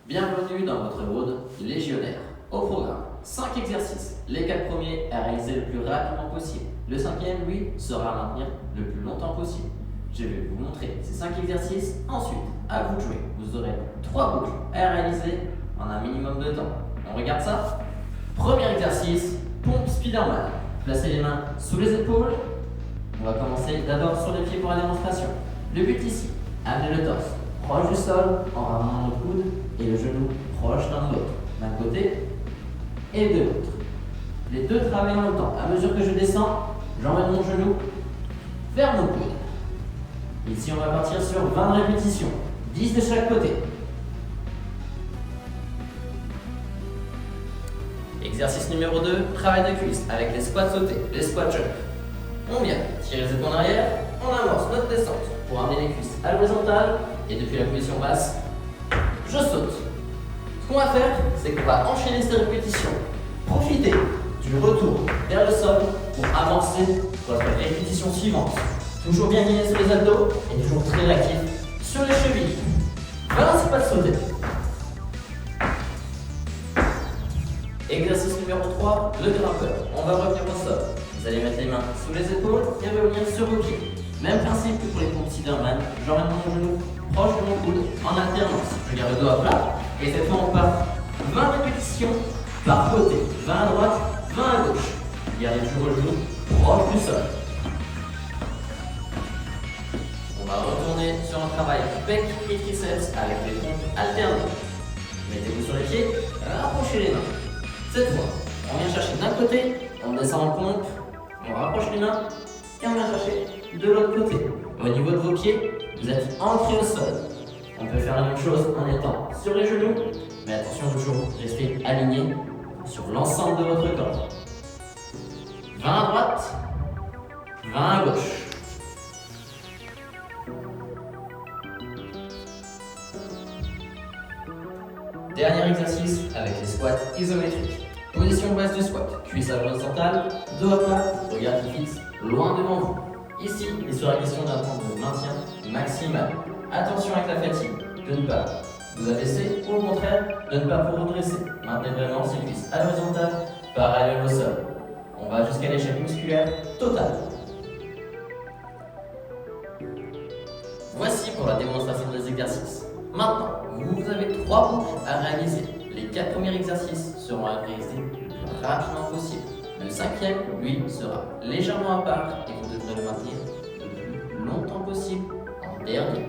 Bienvenue dans votre mode légionnaire. Au programme, 5 exercices. Les 4 premiers à réaliser le plus rapidement possible. Le 5e, lui, sera à maintenir le plus longtemps possible. Je vais vous montrer ces 5 exercices. Ensuite, à vous de jouer. Vous aurez 3 boucles à réaliser en un minimum de temps. On regarde ça. Premier exercice, pompe Spider-Man. Placez les mains sous les épaules. On va commencer d'abord sur les pieds pour la démonstration. Le but ici, amener le torse proche du sol en ramenant le coude et le genou proche l'un de l'autre, d'un côté et de l'autre. Les deux travaillent en même temps. À mesure que je descends, j'emmène mon genou vers mon coude. Ici, on va partir sur 20 répétitions, 10 de chaque côté. Exercice numéro 2, travail de cuisse avec les squats sautés, les squats jump. On vient tirer les épaules en arrière, on amorce notre descente pour amener les cuisses à l'horizontale et depuis la position basse, je saute. Ce qu'on va faire, c'est qu'on va enchaîner ces répétitions. Profitez du retour vers le sol pour avancer votre répétition suivante. Toujours bien guidé sur les abdos et toujours très réactif sur les chevilles. Voilà, c'est pas de sauter. Exercice numéro 3, le grimpeur. On va revenir au sol. Vous allez mettre les mains sous les épaules et revenir sur vos pieds. Même principe que pour les pompes Spider-Man. J'emmène mon genou proche de mon coude en alternance. Je garde le dos à plat et cette fois on part 20 répétitions par côté. 20 à droite, 20 à gauche. Gardez toujours le genou proche du sol. On va retourner sur un travail pec et triceps avec les pompes alternées. Mettez-vous sur les pieds, rapprochez les mains. Cette fois, on vient chercher d'un côté, on descend en pompe, on rapproche les mains et on vient chercher de l'autre côté. Au niveau de vos pieds, vous êtes ancrés au sol. On peut faire la même chose en étant sur les genoux, mais attention de toujours rester aligné sur l'ensemble de votre corps. 20 à droite, 20 à gauche. Dernier exercice avec les squats isométriques. Position basse du squat, cuisse à l'horizontale, dos à plat, regard qui fixe loin devant vous. Ici, il sera question d'un temps de maintien maximal. Attention avec la fatigue, de ne pas vous abaisser ou au contraire, de ne pas vous redresser. Maintenez vraiment ces cuisses à l'horizontale, parallèle au sol. On va jusqu'à l'échec musculaire total. Voici pour la démonstration des exercices. Maintenant, vous avez 3 boucles à réaliser. Les 4 premiers exercices seront réalisés le plus rapidement possible. Le 5e, lui, sera légèrement à part et vous devrez le maintenir le plus longtemps possible en dernier.